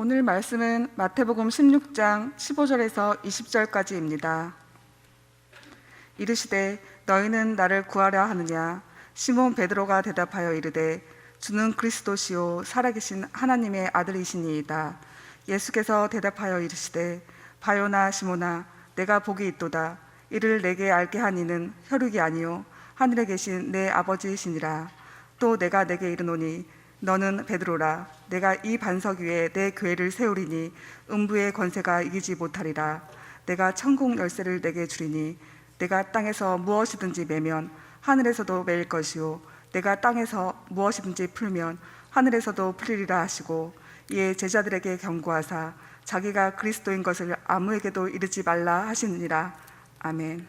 오늘 말씀은 마태복음 16장 15절에서 20절까지입니다. 이르시되 너희는 나를 구하려 하느냐? 시몬 베드로가 대답하여 이르되 주는 그리스도시요 살아계신 하나님의 아들이시니이다. 예수께서 대답하여 이르시되 바요나 시몬아 내가 복이 있도다. 이를 내게 알게 한 이는 혈육이 아니요 하늘에 계신 내 아버지이시니라. 또 내가 내게 이르노니 너는 베드로라. 내가 이 반석 위에 내 교회를 세우리니 음부의 권세가 이기지 못하리라. 내가 천국 열쇠를 내게 주리니 내가 땅에서 무엇이든지 매면 하늘에서도 매일 것이요 내가 땅에서 무엇이든지 풀면 하늘에서도 풀리리라 하시고, 이에 제자들에게 경고하사 자기가 그리스도인 것을 아무에게도 이르지 말라 하시느니라. 아멘.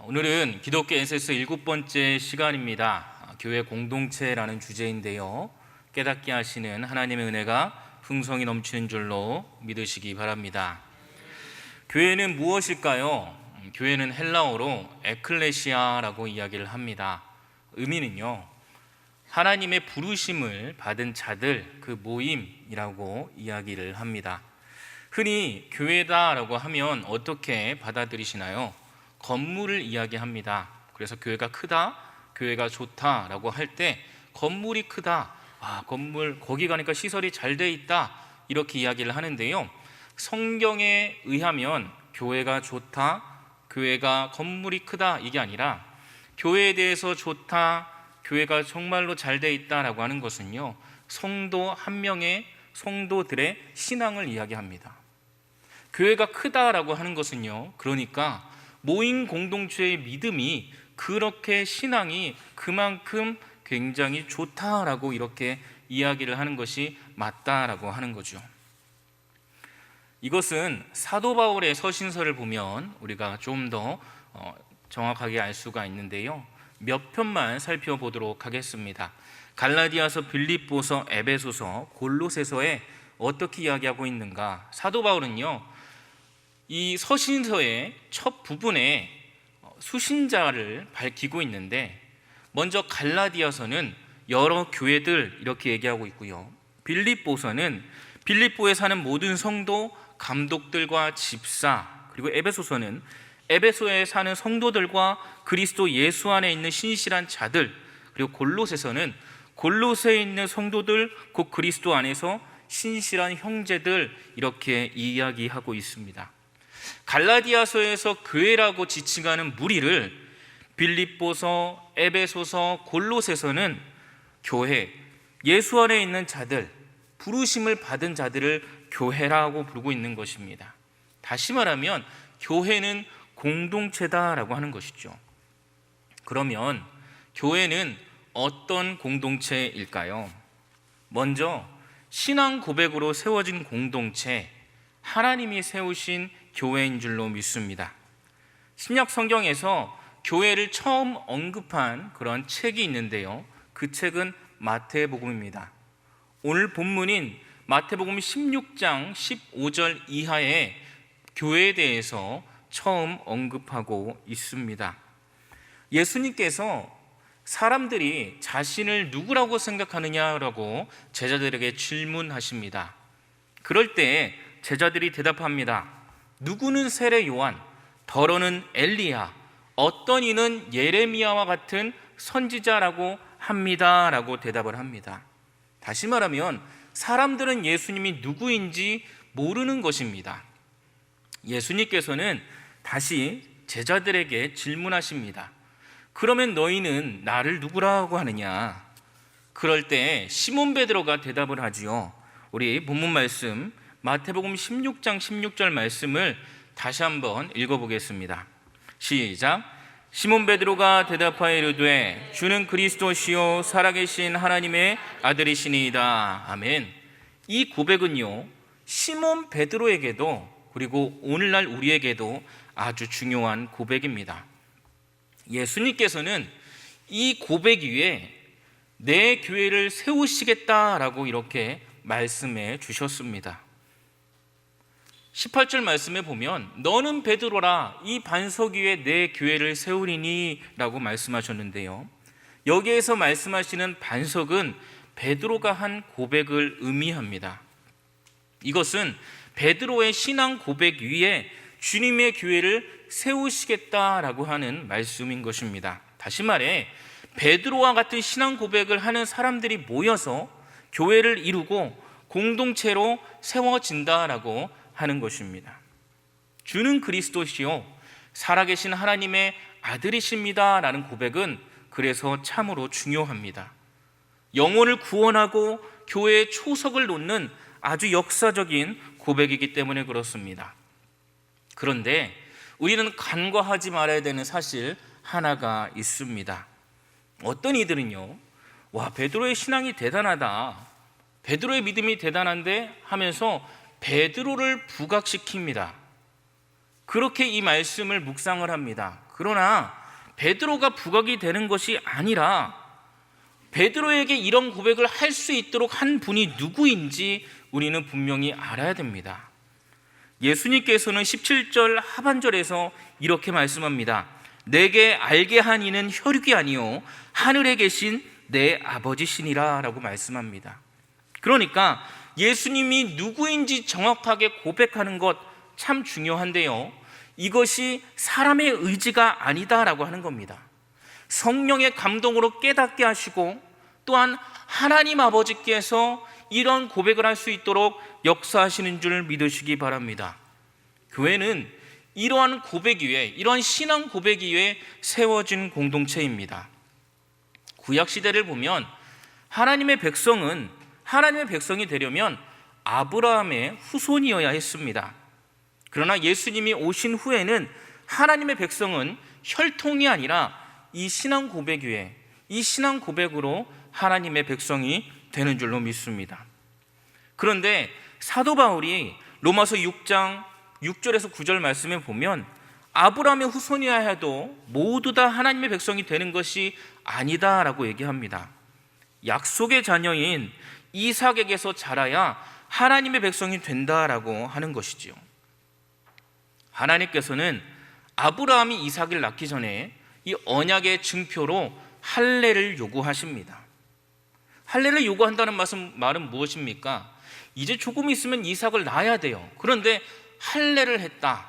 오늘은 기독교 NCS 7번째 시간입니다. 교회 공동체라는 주제인데요, 깨닫게 하시는 하나님의 은혜가 풍성히 넘치는 줄로 믿으시기 바랍니다. 교회는 무엇일까요? 교회는 헬라어로 에클레시아라고 이야기를 합니다. 의미는요, 하나님의 부르심을 받은 자들, 그 모임이라고 이야기를 합니다. 흔히 교회다라고 하면 어떻게 받아들이시나요? 건물을 이야기합니다. 그래서 교회가 크다, 교회가 좋다라고 할 때 건물이 크다, 건물 거기 가니까 시설이 잘 돼 있다, 이렇게 이야기를 하는데요, 성경에 의하면 교회가 좋다, 교회가 건물이 크다 이게 아니라 교회에 대해서 좋다, 교회가 정말로 잘 돼 있다라고 하는 것은요, 성도 한 명의 성도들의 신앙을 이야기합니다. 교회가 크다라고 하는 것은요, 그러니까 모임 공동체의 믿음이 그렇게 신앙이 그만큼 굉장히 좋다라고 이렇게 이야기를 하는 것이 맞다라고 하는 거죠. 이것은 사도 바울의 서신서를 보면 우리가 좀 더 정확하게 알 수가 있는데요, 몇 편만 살펴보도록 하겠습니다. 갈라디아서, 빌립보서, 에베소서, 골로새서에 어떻게 이야기하고 있는가? 사도 바울은요, 이 서신서의 첫 부분에 수신자를 밝히고 있는데, 먼저 갈라디아서는 여러 교회들 이렇게 얘기하고 있고요, 빌립보서는 빌립보에 사는 모든 성도, 감독들과 집사, 그리고 에베소서는 에베소에 사는 성도들과 그리스도 예수 안에 있는 신실한 자들, 그리고 골로새서는 골로새에 있는 성도들, 곧 그리스도 안에서 신실한 형제들, 이렇게 이야기하고 있습니다. 갈라디아서에서 교회라고 지칭하는 무리를 빌립보서, 에베소서, 골로새서는 교회, 예수 안에 있는 자들, 부르심을 받은 자들을 교회라고 부르고 있는 것입니다. 다시 말하면 교회는 공동체다라고 하는 것이죠. 그러면 교회는 어떤 공동체일까요? 먼저 신앙 고백으로 세워진 공동체, 하나님이 세우신 교회인 줄로 믿습니다. 신약 성경에서 교회를 처음 언급한 그런 책이 있는데요, 그 책은 마태복음입니다. 오늘 본문인 마태복음 16장 15절 이하에 교회에 대해서 처음 언급하고 있습니다. 예수님께서 사람들이 자신을 누구라고 생각하느냐라고 제자들에게 질문하십니다. 그럴 때 제자들이 대답합니다. 누구는 세례 요한, 더러는 엘리야, 어떤 이는 예레미야와 같은 선지자라고 합니다 라고 대답을 합니다. 다시 말하면 사람들은 예수님이 누구인지 모르는 것입니다. 예수님께서는 다시 제자들에게 질문하십니다. 그러면 너희는 나를 누구라고 하느냐? 그럴 때 시몬 베드로가 대답을 하지요. 우리 본문 말씀 마태복음 16장 16절 말씀을 다시 한번 읽어보겠습니다. 시작. 시몬 베드로가 대답하여 이르되 주는 그리스도시요 살아계신 하나님의 아들이시니이다. 아멘. 이 고백은요, 시몬 베드로에게도 그리고 오늘날 우리에게도 아주 중요한 고백입니다. 예수님께서는 이 고백 위에 내 교회를 세우시겠다라고 이렇게 말씀해 주셨습니다. 18절 말씀에 보면 너는 베드로라, 이 반석 위에 내 교회를 세우리니 라고 말씀하셨는데요, 여기에서 말씀하시는 반석은 베드로가 한 고백을 의미합니다. 이것은 베드로의 신앙 고백 위에 주님의 교회를 세우시겠다라고 하는 말씀인 것입니다. 다시 말해 베드로와 같은 신앙 고백을 하는 사람들이 모여서 교회를 이루고 공동체로 세워진다라고 하는 것입니다. 주는 그리스도시요 살아계신 하나님의 아들이십니다 라는 고백은 그래서 참으로 중요합니다. 영혼을 구원하고 교회의 초석을 놓는 아주 역사적인 고백이기 때문에 그렇습니다. 그런데 우리는 간과하지 말아야 되는 사실 하나가 있습니다. 어떤 이들은요, 와, 베드로의 신앙이 대단하다, 베드로의 믿음이 대단한데 하면서 베드로를 부각시킵니다. 그렇게 이 말씀을 묵상을 합니다. 그러나 베드로가 부각이 되는 것이 아니라 베드로에게 이런 고백을 할 수 있도록 한 분이 누구인지 우리는 분명히 알아야 됩니다. 예수님께서는 17절 하반절에서 이렇게 말씀합니다. 내게 알게 한 이는 혈육이 아니요 하늘에 계신 내 아버지시니라 라고 말씀합니다. 그러니까 예수님이 누구인지 정확하게 고백하는 것 참 중요한데요, 이것이 사람의 의지가 아니다라고 하는 겁니다. 성령의 감동으로 깨닫게 하시고 또한 하나님 아버지께서 이런 고백을 할 수 있도록 역사하시는 줄 믿으시기 바랍니다. 교회는 이러한 고백 위에, 이러한 신앙 고백 위에 세워진 공동체입니다. 구약 시대를 보면 하나님의 백성이 되려면 아브라함의 후손이어야 했습니다. 그러나 예수님이 오신 후에는 하나님의 백성은 혈통이 아니라 이 신앙 고백 위에, 이 신앙 고백으로 하나님의 백성이 되는 줄로 믿습니다. 그런데 사도 바울이 로마서 6장 6절에서 9절 말씀에 보면 아브라함의 후손이어야 해도 모두 다 하나님의 백성이 되는 것이 아니다라고 얘기합니다. 약속의 자녀인 이삭에게서 자라야 하나님의 백성이 된다라고 하는 것이지요. 하나님께서는 아브라함이 이삭을 낳기 전에 이 언약의 증표로 할례를 요구하십니다. 할례를 요구한다는 말은 무엇입니까? 이제 조금 있으면 이삭을 낳아야 돼요. 그런데 할례를 했다.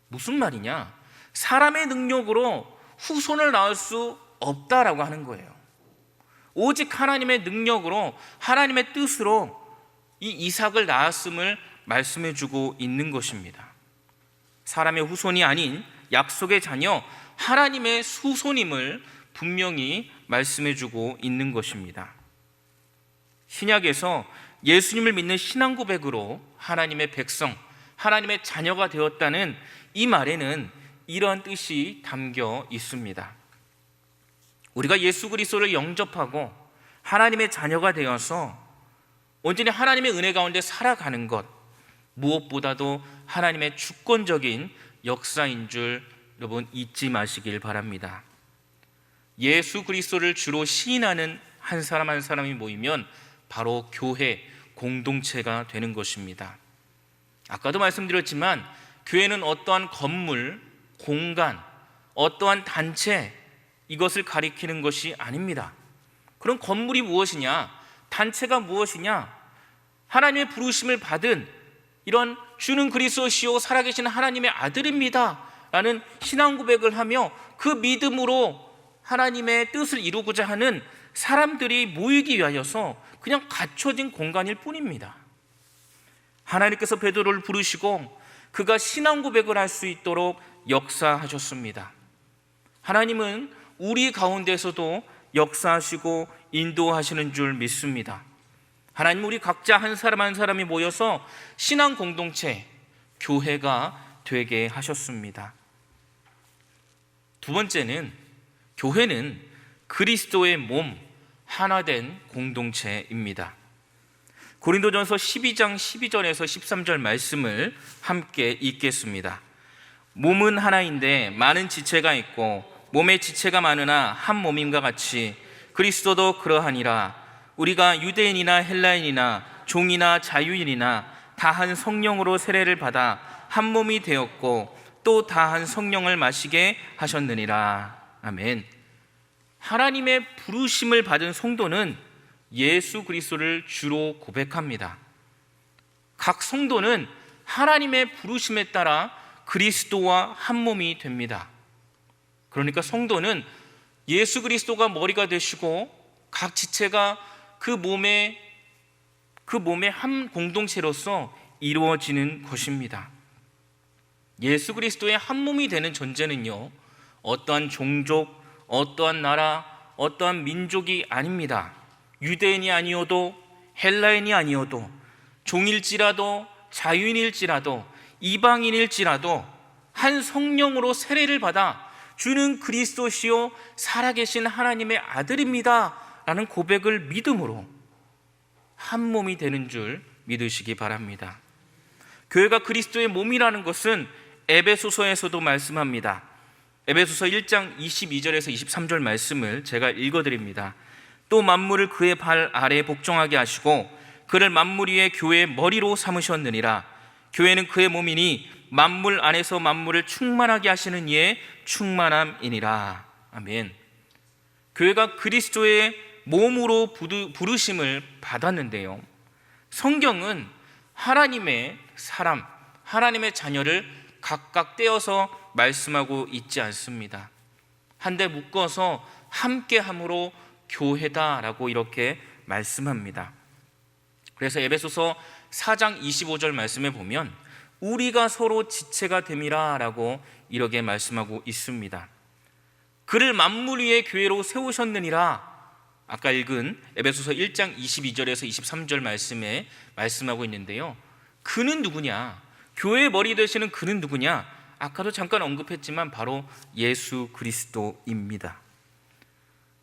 무슨 말이냐? 사람의 능력으로 후손을 낳을 수 없다라고 하는 거예요. 오직 하나님의 능력으로, 하나님의 뜻으로 이 이삭을 낳았음을 말씀해 주고 있는 것입니다. 사람의 후손이 아닌 약속의 자녀, 하나님의 후손임을 분명히 말씀해 주고 있는 것입니다. 신약에서 예수님을 믿는 신앙 고백으로 하나님의 백성, 하나님의 자녀가 되었다는 이 말에는 이러한 뜻이 담겨 있습니다. 우리가 예수 그리스도를 영접하고 하나님의 자녀가 되어서 온전히 하나님의 은혜 가운데 살아가는 것, 무엇보다도 하나님의 주권적인 역사인 줄 여러분 잊지 마시길 바랍니다. 예수 그리스도를 주로 시인하는 한 사람 한 사람이 모이면 바로 교회, 공동체가 되는 것입니다. 아까도 말씀드렸지만 교회는 어떠한 건물, 공간, 어떠한 단체, 이것을 가리키는 것이 아닙니다. 그럼 건물이 무엇이냐? 단체가 무엇이냐? 하나님의 부르심을 받은 이런 주는 그리스도시요 살아계신 하나님의 아들입니다 라는 신앙 고백을 하며 그 믿음으로 하나님의 뜻을 이루고자 하는 사람들이 모이기 위하여서 그냥 갖춰진 공간일 뿐입니다. 하나님께서 베드로를 부르시고 그가 신앙 고백을 할 수 있도록 역사하셨습니다. 하나님은 우리 가운데서도 역사하시고 인도하시는 줄 믿습니다. 하나님, 우리 각자 한 사람 한 사람이 모여서 신앙 공동체, 교회가 되게 하셨습니다. 두 번째는 교회는 그리스도의 몸, 하나된 공동체입니다. 고린도전서 12장 12절에서 13절 말씀을 함께 읽겠습니다. 몸은 하나인데 많은 지체가 있고 몸의 지체가 많으나 한 몸임과 같이 그리스도도 그러하니라. 우리가 유대인이나 헬라인이나 종이나 자유인이나 다 한 성령으로 세례를 받아 한 몸이 되었고 또 다 한 성령을 마시게 하셨느니라. 아멘. 하나님의 부르심을 받은 성도는 예수 그리스도를 주로 고백합니다. 각 성도는 하나님의 부르심에 따라 그리스도와 한 몸이 됩니다. 그러니까 성도는 예수 그리스도가 머리가 되시고 각 지체가 그 몸의 한 공동체로서 이루어지는 것입니다. 예수 그리스도의 한 몸이 되는 전제는요, 어떠한 종족, 어떠한 나라, 어떠한 민족이 아닙니다. 유대인이 아니어도 헬라인이 아니어도 종일지라도 자유인일지라도 이방인일지라도 한 성령으로 세례를 받아 주는 그리스도시요 살아계신 하나님의 아들입니다 라는 고백을 믿음으로 한 몸이 되는 줄 믿으시기 바랍니다. 교회가 그리스도의 몸이라는 것은 에베소서에서도 말씀합니다. 에베소서 1장 22절에서 23절 말씀을 제가 읽어드립니다. 또 만물을 그의 발 아래에 복종하게 하시고 그를 만물 위에 교회의 머리로 삼으셨느니라. 교회는 그의 몸이니 만물 안에서 만물을 충만하게 하시는 이의 충만함이니라. 아멘. 교회가 그리스도의 몸으로 부르심을 받았는데요, 성경은 하나님의 사람, 하나님의 자녀를 각각 떼어서 말씀하고 있지 않습니다. 한데 묶어서 함께함으로 교회다라고 이렇게 말씀합니다. 그래서 에베소서 4장 25절 말씀에 보면 우리가 서로 지체가 됨이라 라고 이렇게 말씀하고 있습니다. 그를 만물 위에 교회로 세우셨느니라. 아까 읽은 에베소서 1장 22절에서 23절 말씀에 말씀하고 있는데요, 그는 누구냐? 교회의 머리 되시는 그는 누구냐? 아까도 잠깐 언급했지만 바로 예수 그리스도입니다.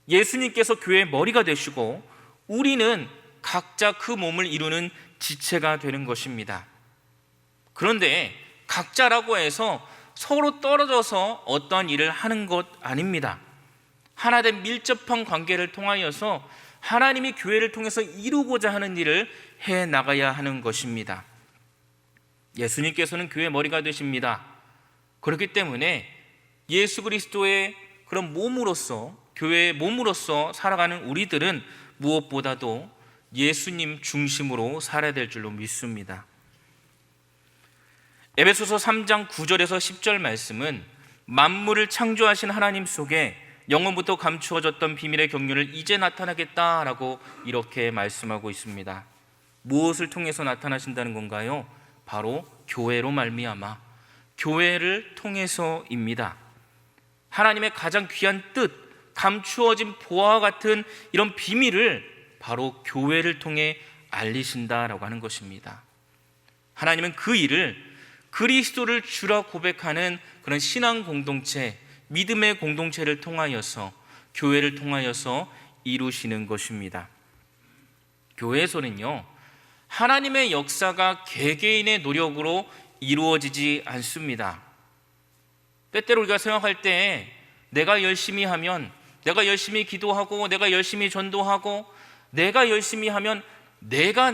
예수님께서 교회의 머리가 되시고 우리는 각자 그 몸을 이루는 지체가 되는 것입니다. 그런데 각자라고 해서 서로 떨어져서 어떠한 일을 하는 것 아닙니다. 하나된 밀접한 관계를 통하여서 하나님이 교회를 통해서 이루고자 하는 일을 해나가야 하는 것입니다. 예수님께서는 교회의 머리가 되십니다. 그렇기 때문에 예수 그리스도의 그런 몸으로서, 교회의 몸으로서 살아가는 우리들은 무엇보다도 예수님 중심으로 살아야 될 줄로 믿습니다. 에베소서 3장 9절에서 10절 말씀은 만물을 창조하신 하나님 속에 영원부터 감추어졌던 비밀의 경륜을 이제 나타나겠다라고 이렇게 말씀하고 있습니다. 무엇을 통해서 나타나신다는 건가요? 바로 교회로 말미암아, 교회를 통해서입니다. 하나님의 가장 귀한 뜻, 감추어진 보화와 같은 이런 비밀을 바로 교회를 통해 알리신다라고 하는 것입니다. 하나님은 그 일을 그리스도를 주라 고백하는 그런 신앙 공동체, 믿음의 공동체를 통하여서, 교회를 통하여서 이루시는 것입니다. 교회에서는요, 하나님의 역사가 개개인의 노력으로 이루어지지 않습니다. 때때로 우리가 생각할 때 내가 열심히 하면, 내가 열심히 기도하고, 내가 열심히 전도하고, 내가 열심히 하면 내가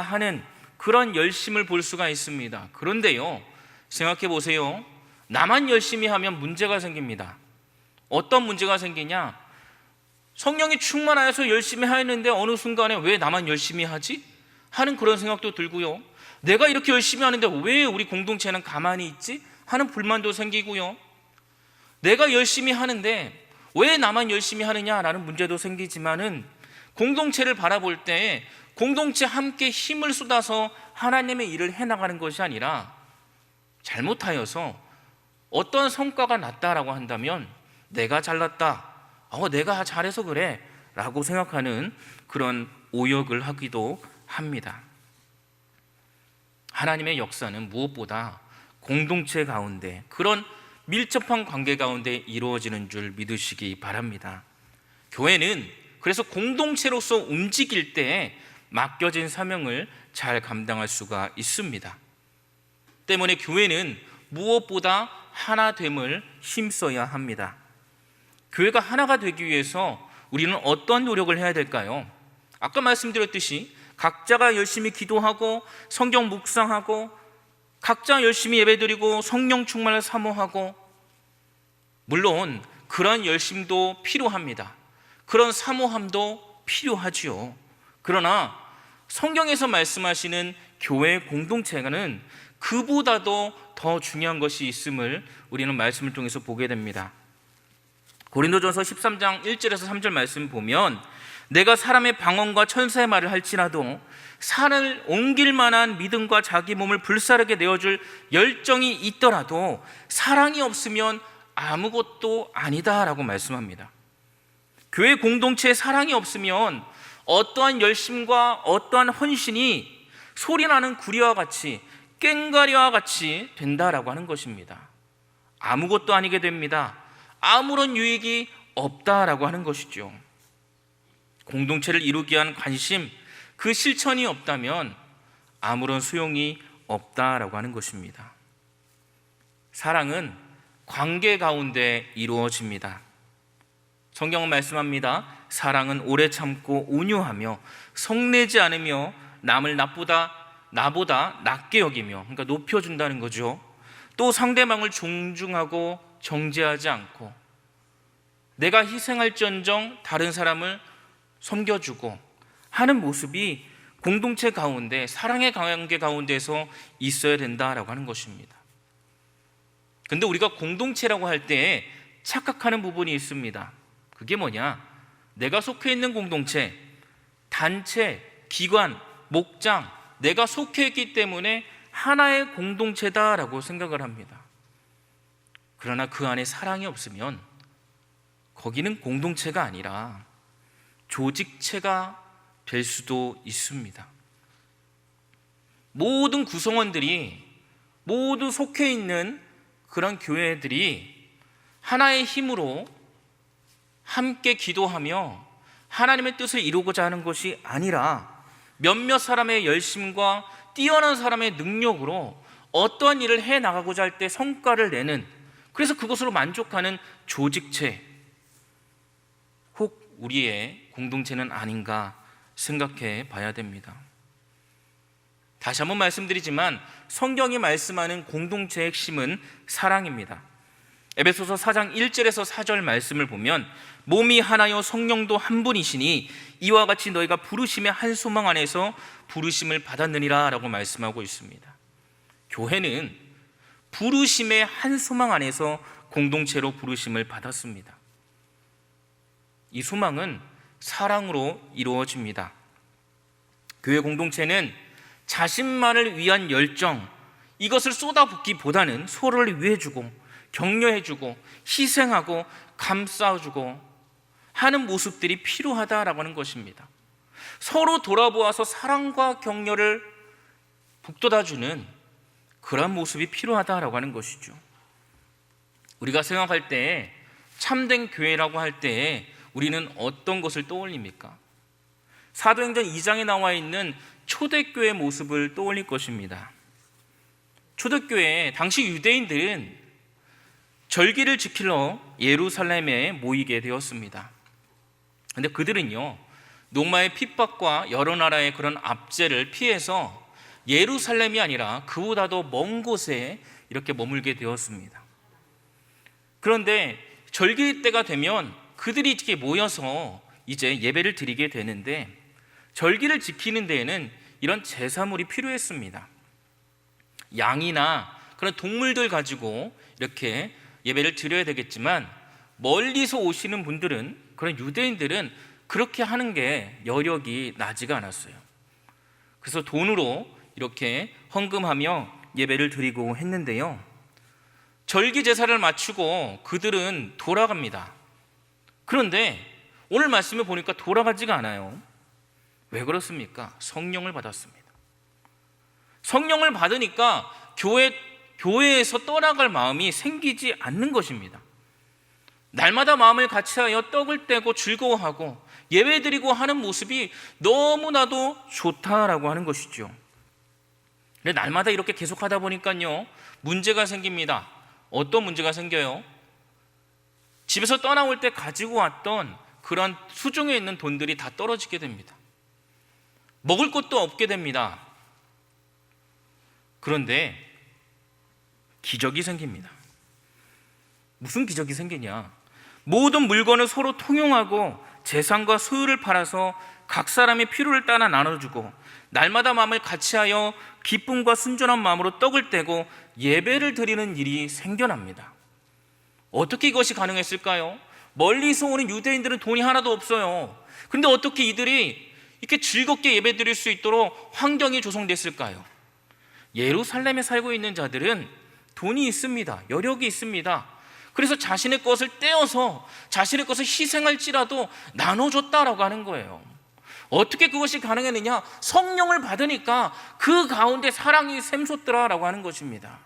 하는 그런 열심을 볼 수가 있습니다. 그런데요, 생각해 보세요. 나만 열심히 하면 문제가 생깁니다. 어떤 문제가 생기냐? 성령이 충만하여서 열심히 하였는데 어느 순간에 왜 나만 열심히 하지? 하는 그런 생각도 들고요. 내가 이렇게 열심히 하는데 왜 우리 공동체는 가만히 있지? 하는 불만도 생기고요. 내가 열심히 하는데 왜 나만 열심히 하느냐라는 문제도 생기지만은 공동체를 바라볼 때 공동체 함께 힘을 쏟아서 하나님의 일을 해나가는 것이 아니라 잘못하여서 어떤 성과가 났다라고 한다면 내가 잘났다, 내가 잘해서 그래 라고 생각하는 그런 오역을 하기도 합니다. 하나님의 역사는 무엇보다 공동체 가운데, 그런 밀접한 관계 가운데 이루어지는 줄 믿으시기 바랍니다. 교회는 그래서 공동체로서 움직일 때 맡겨진 사명을 잘 감당할 수가 있습니다. 때문에 교회는 무엇보다 하나됨을 힘써야 합니다. 교회가 하나가 되기 위해서 우리는 어떤 노력을 해야 될까요? 아까 말씀드렸듯이 각자가 열심히 기도하고 성경 묵상하고 각자 열심히 예배드리고 성령 충만을 사모하고, 물론 그런 열심도 필요합니다. 그런 사모함도 필요하지요. 그러나 성경에서 말씀하시는 교회 공동체는 그보다도 더 중요한 것이 있음을 우리는 말씀을 통해서 보게 됩니다. 고린도전서 13장 1절에서 3절 말씀 보면 내가 사람의 방언과 천사의 말을 할지라도 산을 옮길 만한 믿음과 자기 몸을 불사르게 내어줄 열정이 있더라도 사랑이 없으면 아무것도 아니다라고 말씀합니다. 교회 공동체에 사랑이 없으면 어떠한 열심과 어떠한 헌신이 소리나는 구리와 같이 꽹과리와 같이 된다라고 하는 것입니다. 아무것도 아니게 됩니다. 아무런 유익이 없다라고 하는 것이죠. 공동체를 이루기 위한 관심, 그 실천이 없다면 아무런 소용이 없다라고 하는 것입니다. 사랑은 관계 가운데 이루어집니다. 성경은 말씀합니다. 사랑은 오래 참고 온유하며 성내지 않으며 남을 나보다 낮게 여기며, 그러니까 높여준다는 거죠. 또 상대방을 존중하고 정죄하지 않고 내가 희생할지언정 다른 사람을 섬겨주고 하는 모습이 공동체 가운데, 사랑의 관계 가운데서 있어야 된다라고 하는 것입니다. 근데 우리가 공동체라고 할 때 착각하는 부분이 있습니다. 그게 뭐냐? 내가 속해 있는 공동체, 단체, 기관, 목장, 내가 속해 있기 때문에 하나의 공동체다라고 생각을 합니다. 그러나 그 안에 사랑이 없으면 거기는 공동체가 아니라 조직체가 될 수도 있습니다. 모든 구성원들이 모두 속해 있는 그런 교회들이 하나의 힘으로 함께 기도하며 하나님의 뜻을 이루고자 하는 것이 아니라 몇몇 사람의 열심과 뛰어난 사람의 능력으로 어떠한 일을 해나가고자 할 때 성과를 내는, 그래서 그것으로 만족하는 조직체, 혹 우리의 공동체는 아닌가 생각해 봐야 됩니다. 다시 한번 말씀드리지만 성경이 말씀하는 공동체의 핵심은 사랑입니다. 에베소서 4장 1절에서 4절 말씀을 보면 몸이 하나요 성령도 한 분이시니 이와 같이 너희가 부르심의 한 소망 안에서 부르심을 받았느니라 라고 말씀하고 있습니다. 교회는 부르심의 한 소망 안에서 공동체로 부르심을 받았습니다. 이 소망은 사랑으로 이루어집니다. 교회 공동체는 자신만을 위한 열정, 이것을 쏟아붓기보다는 서로를 위해주고 격려해주고 희생하고 감싸주고 하는 모습들이 필요하다라고 하는 것입니다. 서로 돌아보아서 사랑과 격려를 북돋아주는 그런 모습이 필요하다라고 하는 것이죠. 우리가 생각할 때 참된 교회라고 할 때 우리는 어떤 것을 떠올립니까? 사도행전 2장에 나와 있는 초대교회 모습을 떠올릴 것입니다. 초대교회 당시 유대인들은 절기를 지키러 예루살렘에 모이게 되었습니다. 그런데 그들은요, 로마의 핍박과 여러 나라의 그런 압제를 피해서 예루살렘이 아니라 그보다도 먼 곳에 이렇게 머물게 되었습니다. 그런데 절기 때가 되면 그들이 이렇게 모여서 이제 예배를 드리게 되는데, 절기를 지키는 데에는 이런 제사물이 필요했습니다. 양이나 그런 동물들 가지고 이렇게 예배를 드려야 되겠지만, 멀리서 오시는 분들은, 그런 유대인들은 그렇게 하는 게 여력이 나지가 않았어요. 그래서 돈으로 이렇게 헌금하며 예배를 드리고 했는데요, 절기 제사를 마치고 그들은 돌아갑니다. 그런데 오늘 말씀을 보니까 돌아가지가 않아요. 왜 그렇습니까? 성령을 받았습니다. 성령을 받으니까 교회에서 떠나갈 마음이 생기지 않는 것입니다. 날마다 마음을 같이하여 떡을 떼고 즐거워하고 예배드리고 하는 모습이 너무나도 좋다라고 하는 것이죠. 근데 날마다 이렇게 계속하다 보니까요, 문제가 생깁니다. 어떤 문제가 생겨요? 집에서 떠나올 때 가지고 왔던 그런 수중에 있는 돈들이 다 떨어지게 됩니다. 먹을 것도 없게 됩니다. 그런데 기적이 생깁니다. 무슨 기적이 생기냐? 모든 물건을 서로 통용하고 재산과 소유를 팔아서 각 사람의 필요를 따라 나눠주고 날마다 마음을 같이하여 기쁨과 순전한 마음으로 떡을 떼고 예배를 드리는 일이 생겨납니다. 어떻게 이것이 가능했을까요? 멀리서 오는 유대인들은 돈이 하나도 없어요. 그런데 어떻게 이들이 이렇게 즐겁게 예배 드릴 수 있도록 환경이 조성됐을까요? 예루살렘에 살고 있는 자들은 돈이 있습니다. 여력이 있습니다. 그래서 자신의 것을 떼어서 자신의 것을 희생할지라도 나눠줬다라고 하는 거예요. 어떻게 그것이 가능했느냐? 성령을 받으니까 그 가운데 사랑이 샘솟더라라고 하는 것입니다.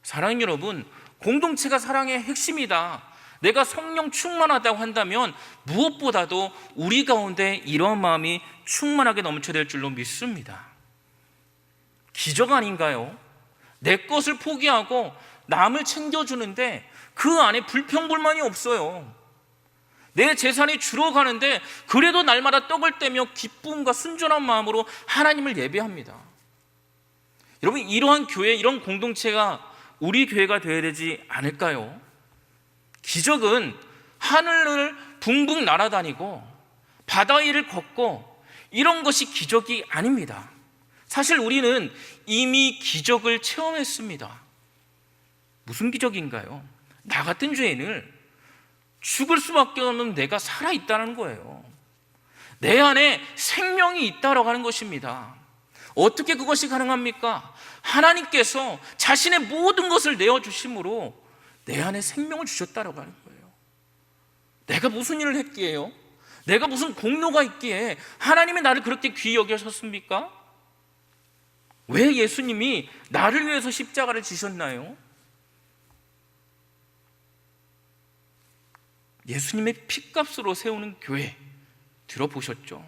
사랑하는 여러분, 공동체가 사랑의 핵심이다. 내가 성령 충만하다고 한다면 무엇보다도 우리 가운데 이러한 마음이 충만하게 넘쳐될 줄로 믿습니다. 기적 아닌가요? 내 것을 포기하고 남을 챙겨주는데 그 안에 불평불만이 없어요. 내 재산이 줄어가는데 그래도 날마다 떡을 떼며 기쁨과 순전한 마음으로 하나님을 예배합니다. 여러분, 이러한 교회, 이런 공동체가 우리 교회가 되어야 되지 않을까요? 기적은 하늘을 붕붕 날아다니고 바다 위를 걷고 이런 것이 기적이 아닙니다. 사실 우리는 이미 기적을 체험했습니다. 무슨 기적인가요? 나 같은 죄인을 죽을 수밖에 없는 내가 살아있다는 거예요. 내 안에 생명이 있다라고 하는 것입니다. 어떻게 그것이 가능합니까? 하나님께서 자신의 모든 것을 내어주심으로 내 안에 생명을 주셨다라고 하는 거예요. 내가 무슨 일을 했기에요? 내가 무슨 공로가 있기에 하나님이 나를 그렇게 귀히 여기셨습니까? 왜 예수님이 나를 위해서 십자가를 지셨나요? 예수님의 피값으로 세우는 교회 들어보셨죠?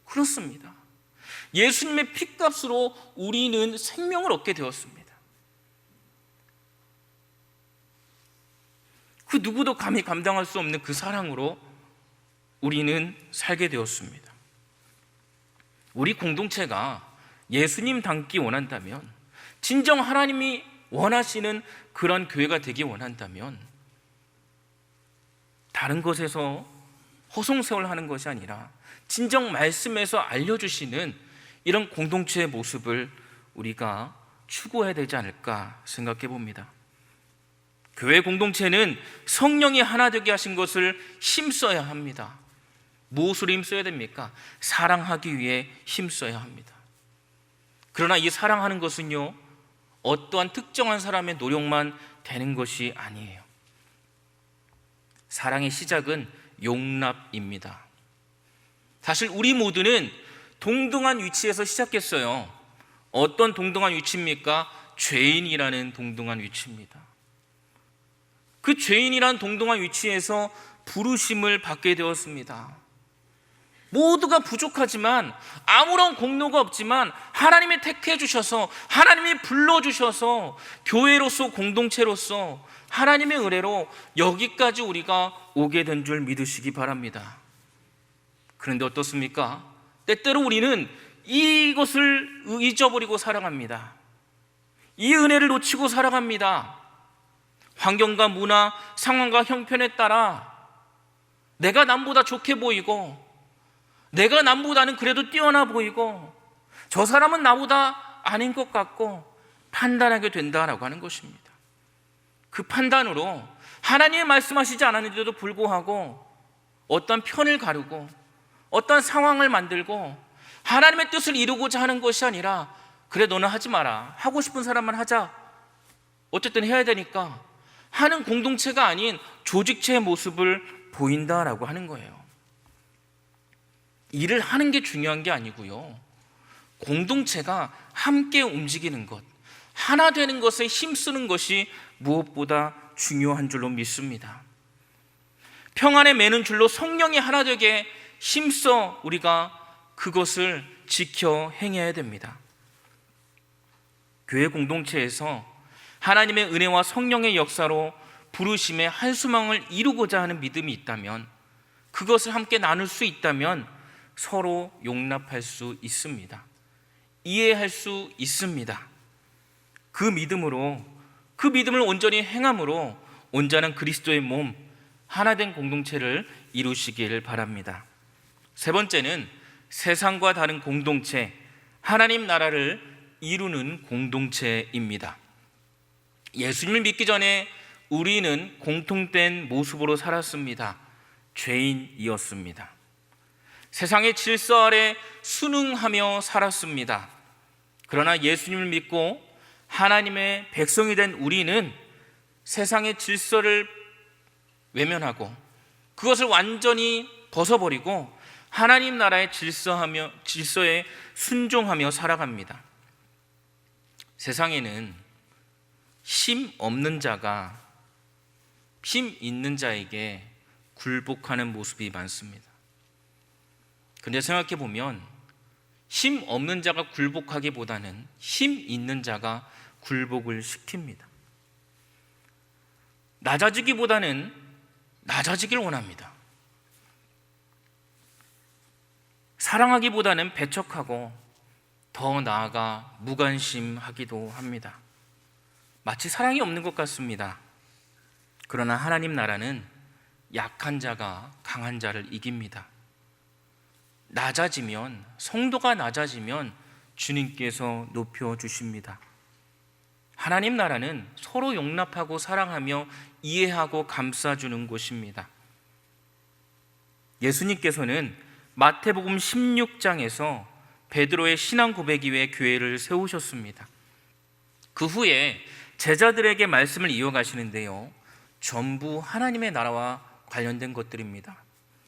그렇습니다. 예수님의 피값으로 우리는 생명을 얻게 되었습니다. 그 누구도 감히 감당할 수 없는 그 사랑으로 우리는 살게 되었습니다. 우리 공동체가 예수님 닮기 원한다면, 진정 하나님이 원하시는 그런 교회가 되기 원한다면 다른 것에서 허송세월하는 것이 아니라 진정 말씀에서 알려주시는 이런 공동체의 모습을 우리가 추구해야 되지 않을까 생각해 봅니다. 교회 공동체는 성령이 하나 되게 하신 것을 힘써야 합니다. 무엇으로 힘써야 됩니까? 사랑하기 위해 힘써야 합니다. 그러나 이 사랑하는 것은요, 어떠한 특정한 사람의 노력만 되는 것이 아니에요. 사랑의 시작은 용납입니다. 사실 우리 모두는 동등한 위치에서 시작했어요. 어떤 동등한 위치입니까? 죄인이라는 동등한 위치입니다. 그 죄인이라는 동등한 위치에서 부르심을 받게 되었습니다. 모두가 부족하지만, 아무런 공로가 없지만 하나님이 택해 주셔서, 하나님이 불러주셔서 교회로서, 공동체로서 하나님의 은혜로 여기까지 우리가 오게 된 줄 믿으시기 바랍니다. 그런데 어떻습니까? 때때로 우리는 이것을 잊어버리고 살아갑니다. 이 은혜를 놓치고 살아갑니다. 환경과 문화, 상황과 형편에 따라 내가 남보다 좋게 보이고, 내가 남보다는 그래도 뛰어나 보이고, 저 사람은 나보다 아닌 것 같고 판단하게 된다라고 하는 것입니다. 그 판단으로 하나님이 말씀하시지 않았는데도 불구하고 어떤 편을 가르고 어떤 상황을 만들고 하나님의 뜻을 이루고자 하는 것이 아니라, 그래 너는 하지 마라, 하고 싶은 사람만 하자, 어쨌든 해야 되니까 하는 공동체가 아닌 조직체의 모습을 보인다라고 하는 거예요. 일을 하는 게 중요한 게 아니고요, 공동체가 함께 움직이는 것, 하나 되는 것에 힘쓰는 것이 무엇보다 중요한 줄로 믿습니다. 평안에 매는 줄로 성령이 하나 되게 힘써 우리가 그것을 지켜 행해야 됩니다. 교회 공동체에서 하나님의 은혜와 성령의 역사로 부르심의 한수망을 이루고자 하는 믿음이 있다면, 그것을 함께 나눌 수 있다면 서로 용납할 수 있습니다. 이해할 수 있습니다. 그 믿음을 온전히 행함으로 온전한 그리스도의 몸, 하나된 공동체를 이루시길 바랍니다. 세 번째는 세상과 다른 공동체, 하나님 나라를 이루는 공동체입니다. 예수님을 믿기 전에 우리는 공통된 모습으로 살았습니다. 죄인이었습니다. 세상의 질서 아래 순응하며 살았습니다. 그러나 예수님을 믿고 하나님의 백성이 된 우리는 세상의 질서를 외면하고 그것을 완전히 벗어버리고 하나님 나라의 질서에 순종하며 살아갑니다. 세상에는 힘 없는 자가 힘 있는 자에게 굴복하는 모습이 많습니다. 그런데 생각해 보면 힘 없는 자가 굴복하기보다는 힘 있는 자가 굴복을 시킵니다. 낮아지기보다는 낮아지길 원합니다. 사랑하기보다는 배척하고 더 나아가 무관심하기도 합니다. 마치 사랑이 없는 것 같습니다. 그러나 하나님 나라는 약한 자가 강한 자를 이깁니다. 낮아지면, 성도가 낮아지면 주님께서 높여주십니다. 하나님 나라는 서로 용납하고 사랑하며 이해하고 감싸주는 곳입니다. 예수님께서는 마태복음 16장에서 베드로의 신앙 고백 이후에 교회를 세우셨습니다. 그 후에 제자들에게 말씀을 이어가시는데요, 전부 하나님의 나라와 관련된 것들입니다.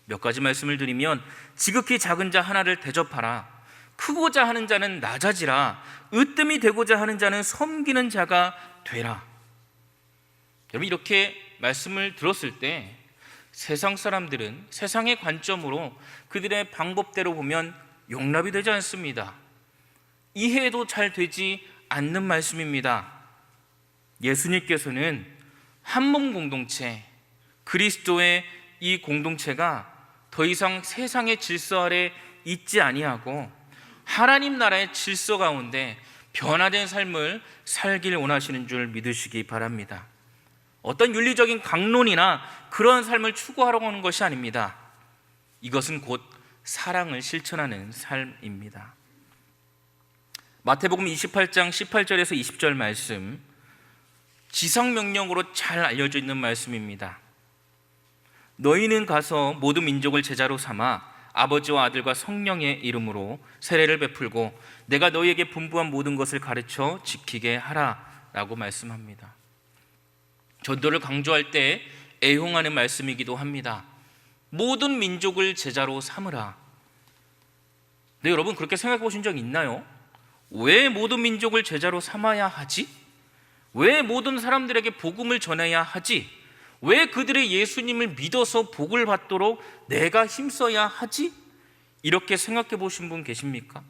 몇 가지 말씀을 드리면, 지극히 작은 자 하나를 대접하라. 크고자 하는 자는 낮아지라. 으뜸이 되고자 하는 자는 섬기는 자가 되라. 여러분, 이렇게 말씀을 들었을 때 세상 사람들은 세상의 관점으로 그들의 방법대로 보면 용납이 되지 않습니다. 이해도 잘 되지 않는 말씀입니다. 예수님께서는 한몸 공동체, 그리스도의 이 공동체가 더 이상 세상의 질서 아래 있지 아니하고 하나님 나라의 질서 가운데 변화된 삶을 살길 원하시는 줄 믿으시기 바랍니다. 어떤 윤리적인 강론이나 그런 삶을 추구하려고 하는 것이 아닙니다. 이것은 곧 사랑을 실천하는 삶입니다. 마태복음 28장 18절에서 20절 말씀, 지상명령으로 잘 알려져 있는 말씀입니다. 너희는 가서 모든 민족을 제자로 삼아 아버지와 아들과 성령의 이름으로 세례를 베풀고 내가 너희에게 분부한 모든 것을 가르쳐 지키게 하라 라고 말씀합니다. 전도를 강조할 때 애용하는 말씀이기도 합니다. 모든 민족을 제자로 삼으라. 네, 여러분, 그렇게 생각해 보신 적 있나요? 왜 모든 민족을 제자로 삼아야 하지? 왜 모든 사람들에게 복음을 전해야 하지? 왜 그들의 예수님을 믿어서 복을 받도록 내가 힘써야 하지? 이렇게 생각해 보신 분 계십니까?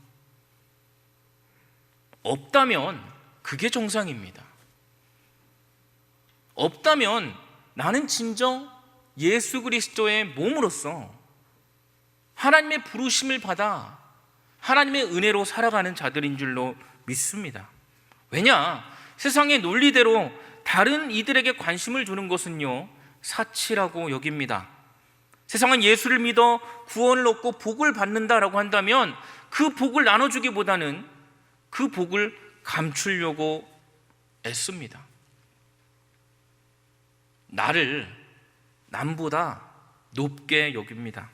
없다면 그게 정상입니다. 없다면 나는 진정 예수 그리스도의 몸으로서 하나님의 부르심을 받아 하나님의 은혜로 살아가는 자들인 줄로 믿습니다. 왜냐? 세상의 논리대로 다른 이들에게 관심을 주는 것은요, 사치라고 여깁니다. 세상은 예수를 믿어 구원을 얻고 복을 받는다라고 한다면 그 복을 나눠주기보다는 그 복을 감추려고 애씁니다. 나를 남보다 높게 여깁니다.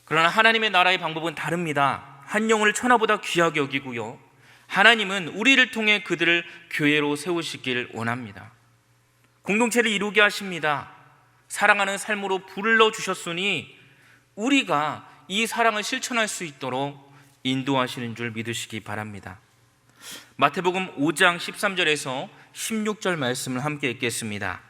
그러나 하나님의 나라의 방법은 다릅니다. 한 영혼을 천하보다 귀하게 여기고요, 하나님은 우리를 통해 그들을 교회로 세우시길 원합니다. 공동체를 이루게 하십니다. 사랑하는 삶으로 불러주셨으니 우리가 이 사랑을 실천할 수 있도록 인도하시는 줄 믿으시기 바랍니다. 마태복음 5장 13절에서 16절 말씀을 함께 읽겠습니다.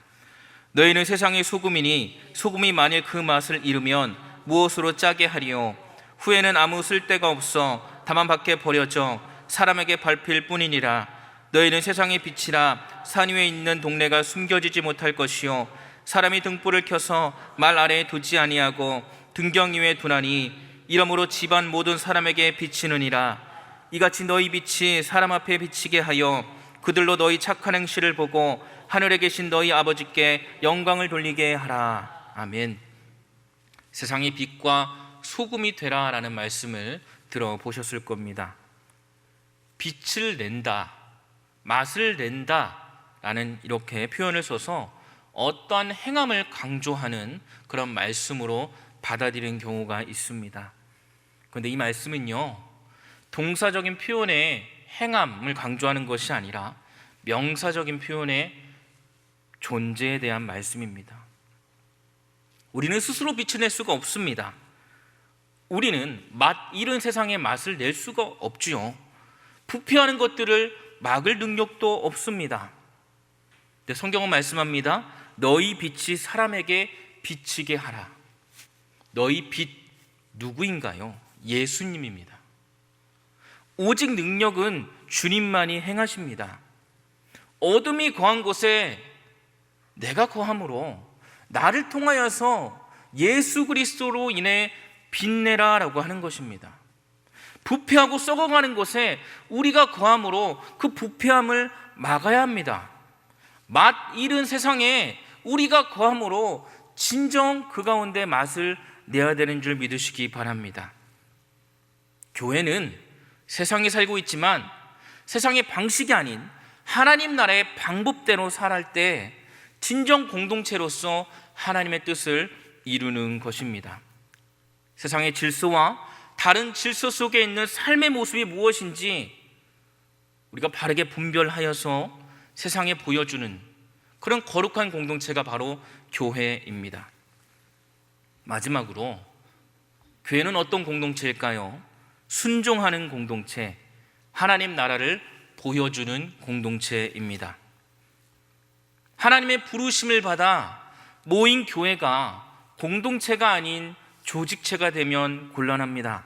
너희는 세상의 소금이니 소금이 만일 그 맛을 잃으면 무엇으로 짜게 하리요? 후에는 아무 쓸데가 없어 다만 밖에 버려져 사람에게 밟힐 뿐이니라. 너희는 세상의 빛이라. 산 위에 있는 동네가 숨겨지지 못할 것이요 사람이 등불을 켜서 말 아래에 두지 아니하고 등경 위에 두나니 이러므로 집안 모든 사람에게 비치느니라. 이같이 너희 빛이 사람 앞에 비치게 하여 그들로 너희 착한 행실을 보고 하늘에 계신 너희 아버지께 영광을 돌리게 하라. 아멘. 세상의 빛과 소금이 되라라는 말씀을 들어보셨을 겁니다. 빛을 낸다, 맛을 낸다라는 이렇게 표현을 써서 어떠한 행함을 강조하는 그런 말씀으로 받아들이는 경우가 있습니다. 그런데 이 말씀은요, 동사적인 표현의 행함을 강조하는 것이 아니라 명사적인 표현의 존재에 대한 말씀입니다. 우리는 스스로 빛을 낼 수가 없습니다. 우리는 맛 잃은 세상의 맛을 낼 수가 없지요. 부패하는 것들을 막을 능력도 없습니다. 근데 성경은 말씀합니다. 너희 빛이 사람에게 비치게 하라. 너희 빛 누구인가요? 예수님입니다. 오직 능력은 주님만이 행하십니다. 어둠이 거한 곳에 내가 거함으로 나를 통하여서 예수 그리스도로 인해 빛내라 라고 하는 것입니다. 부패하고 썩어가는 곳에 우리가 거함으로 그 부패함을 막아야 합니다. 맛 잃은 세상에 우리가 거함으로 진정 그 가운데 맛을 내야 되는 줄 믿으시기 바랍니다. 교회는 세상에 살고 있지만 세상의 방식이 아닌 하나님 나라의 방법대로 살아갈 때 진정 공동체로서 하나님의 뜻을 이루는 것입니다. 세상의 질서와 다른 질서 속에 있는 삶의 모습이 무엇인지 우리가 바르게 분별하여서 세상에 보여주는 그런 거룩한 공동체가 바로 교회입니다. 마지막으로 교회는 어떤 공동체일까요? 순종하는 공동체, 하나님 나라를 보여주는 공동체입니다. 하나님의 부르심을 받아 모인 교회가 공동체가 아닌 조직체가 되면 곤란합니다.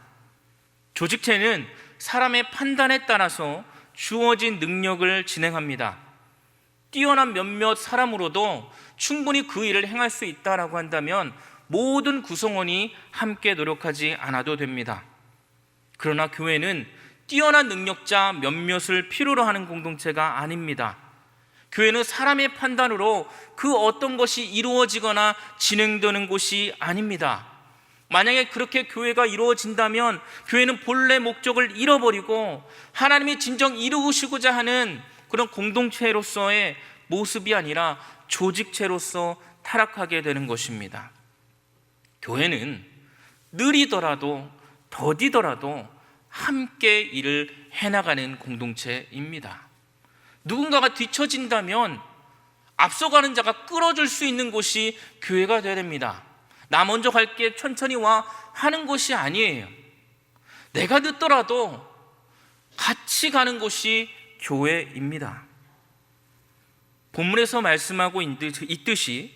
조직체는 사람의 판단에 따라서 주어진 능력을 진행합니다. 뛰어난 몇몇 사람으로도 충분히 그 일을 행할 수 있다라고 한다면 모든 구성원이 함께 노력하지 않아도 됩니다. 그러나 교회는 뛰어난 능력자 몇몇을 필요로 하는 공동체가 아닙니다. 교회는 사람의 판단으로 그 어떤 것이 이루어지거나 진행되는 곳이 아닙니다. 만약에 그렇게 교회가 이루어진다면 교회는 본래 목적을 잃어버리고 하나님이 진정 이루시고자 하는 그런 공동체로서의 모습이 아니라 조직체로서 타락하게 되는 것입니다. 교회는 느리더라도 더디더라도 함께 일을 해나가는 공동체입니다. 누군가가 뒤처진다면 앞서가는 자가 끌어줄 수 있는 곳이 교회가 되어야 됩니다. 나 먼저 갈게, 천천히 와 하는 것이 아니에요. 내가 늦더라도 같이 가는 곳이 교회입니다. 본문에서 말씀하고 있듯이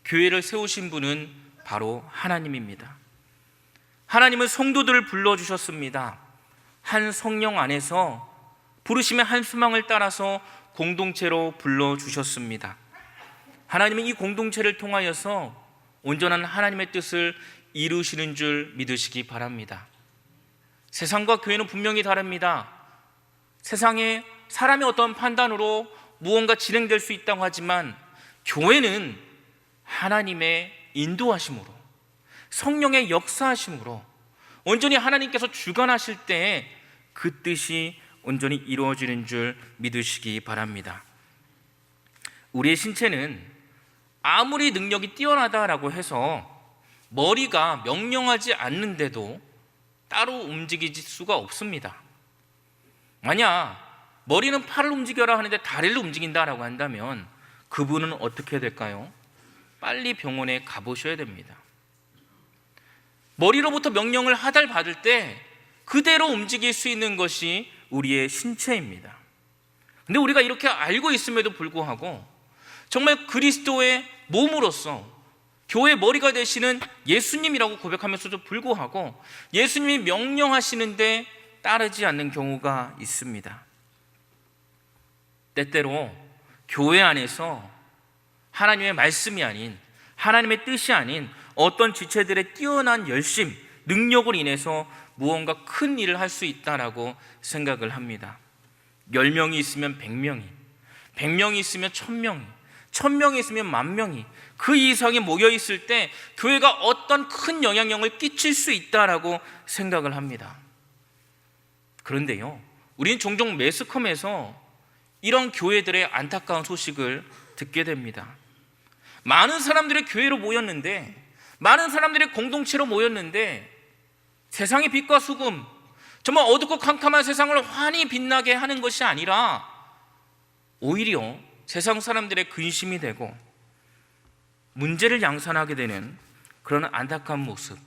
교회를 세우신 분은 바로 하나님입니다. 하나님은 성도들을 불러주셨습니다. 한 성령 안에서 부르심의 한 수망을 따라서 공동체로 불러주셨습니다. 하나님은 이 공동체를 통하여서 온전한 하나님의 뜻을 이루시는 줄 믿으시기 바랍니다. 세상과 교회는 분명히 다릅니다. 세상에 사람의 어떤 판단으로 무언가 진행될 수 있다고 하지만 교회는 하나님의 인도하심으로, 성령의 역사하심으로 온전히 하나님께서 주관하실 때 그 뜻이 온전히 이루어지는 줄 믿으시기 바랍니다. 우리의 신체는 아무리 능력이 뛰어나다라고 해서 머리가 명령하지 않는데도 따로 움직일 수가 없습니다. 만약 머리는 팔을 움직여라 하는데 다리를 움직인다라고 한다면 그분은 어떻게 될까요? 빨리 병원에 가보셔야 됩니다. 머리로부터 명령을 하달받을 때 그대로 움직일 수 있는 것이 우리의 신체입니다. 근데 우리가 이렇게 알고 있음에도 불구하고 정말 그리스도의 몸으로서 교회의 머리가 되시는 예수님이라고 고백하면서도 불구하고 예수님이 명령하시는데 따르지 않는 경우가 있습니다. 때때로 교회 안에서 하나님의 말씀이 아닌, 하나님의 뜻이 아닌 어떤 지체들의 뛰어난 열심, 능력을 인해서 무언가 큰 일을 할 수 있다라고 생각을 합니다. 10명이 있으면 100명이, 100명이 있으면 1000명이, 1000명이 있으면 10,000명이, 그 이상이 모여 있을 때 교회가 어떤 큰 영향력을 끼칠 수 있다라고 생각을 합니다. 그런데요, 우리는 종종 매스컴에서 이런 교회들의 안타까운 소식을 듣게 됩니다. 많은 사람들이 교회로 모였는데, 많은 사람들이 공동체로 모였는데, 세상의 빛과 소금, 정말 어둡고 캄캄한 세상을 환히 빛나게 하는 것이 아니라 오히려 세상 사람들의 근심이 되고 문제를 양산하게 되는 그런 안타까운 모습,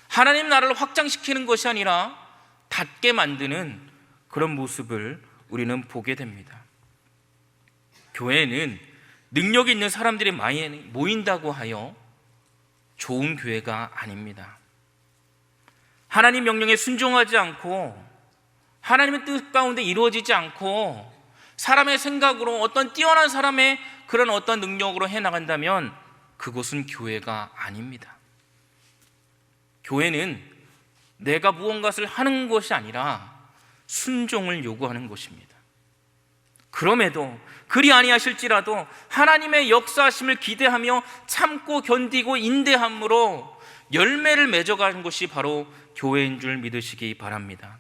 하나님 나라를 확장시키는 것이 아니라 닫게 만드는 그런 모습을 우리는 보게 됩니다. 교회는 능력이 있는 사람들이 많이 모인다고 하여 좋은 교회가 아닙니다. 하나님 명령에 순종하지 않고 하나님의 뜻 가운데 이루어지지 않고 사람의 생각으로 어떤 뛰어난 사람의 그런 어떤 능력으로 해나간다면 그곳은 교회가 아닙니다. 교회는 내가 무언가를 하는 것이 아니라 순종을 요구하는 것입니다. 그럼에도 그리 아니하실지라도 하나님의 역사하심을 기대하며 참고 견디고 인내함으로 열매를 맺어가는 것이 바로 교회인 줄 믿으시기 바랍니다.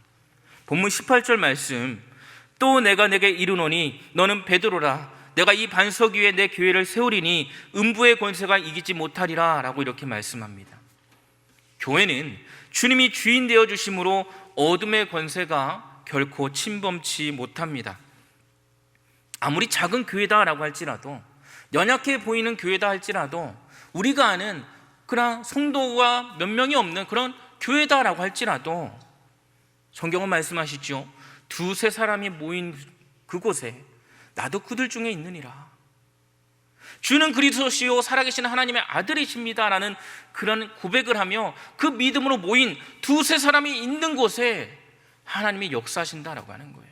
본문 18절 말씀, 또 내가 내게 이르노니 너는 베드로라, 내가 이 반석 위에 내 교회를 세우리니 음부의 권세가 이기지 못하리라 라고 이렇게 말씀합니다. 교회는 주님이 주인 되어 주심으로 어둠의 권세가 결코 침범치 못합니다. 아무리 작은 교회다라고 할지라도, 연약해 보이는 교회다 할지라도, 우리가 아는 그런 성도가 몇 명이 없는 그런 교회다라고 할지라도 성경은 말씀하시죠. 두세 사람이 모인 그곳에 나도 그들 중에 있느니라. 주는 그리스도시요 살아계신 하나님의 아들이십니다 라는 그런 고백을 하며 그 믿음으로 모인 두세 사람이 있는 곳에 하나님이 역사하신다라고 하는 거예요.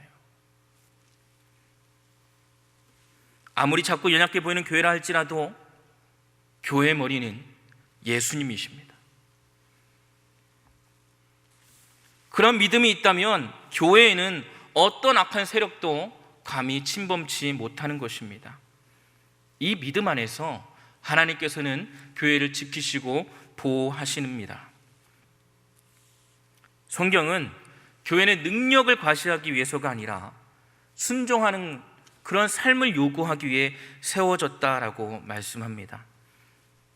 아무리 작고 연약해 보이는 교회라 할지라도 교회의 머리는 예수님이십니다. 그런 믿음이 있다면 교회에는 어떤 악한 세력도 감히 침범치 못하는 것입니다. 이 믿음 안에서 하나님께서는 교회를 지키시고 보호하십니다. 성경은 교회는 능력을 과시하기 위해서가 아니라 순종하는 그런 삶을 요구하기 위해 세워졌다라고 말씀합니다.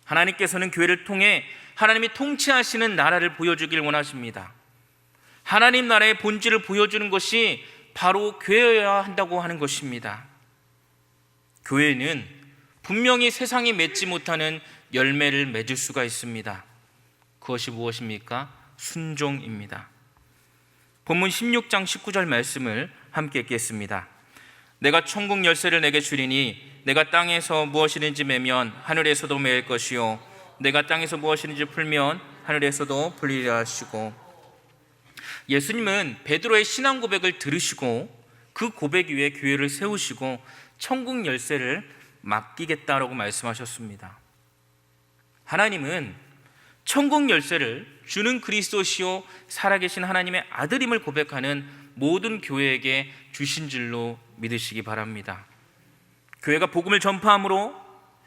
하나님께서는 교회를 통해 하나님이 통치하시는 나라를 보여주길 원하십니다. 하나님 나라의 본질을 보여주는 것이 바로 교회여야 한다고 하는 것입니다. 교회는 분명히 세상이 맺지 못하는 열매를 맺을 수가 있습니다. 그것이 무엇입니까? 순종입니다. 본문 16장 19절 말씀을 함께 읽겠습니다. 내가 천국 열쇠를 내게 주리니 내가 땅에서 무엇이든지 매면 하늘에서도 매일 것이요 내가 땅에서 무엇이든지 풀면 하늘에서도 풀리라 하시고, 예수님은 베드로의 신앙 고백을 들으시고 그 고백 위에 교회를 세우시고 천국 열쇠를 맡기겠다라고 말씀하셨습니다. 하나님은 천국 열쇠를 주는 그리스도시요 살아계신 하나님의 아들임을 고백하는 모든 교회에게 주신 줄로 믿으시기 바랍니다. 교회가 복음을 전파함으로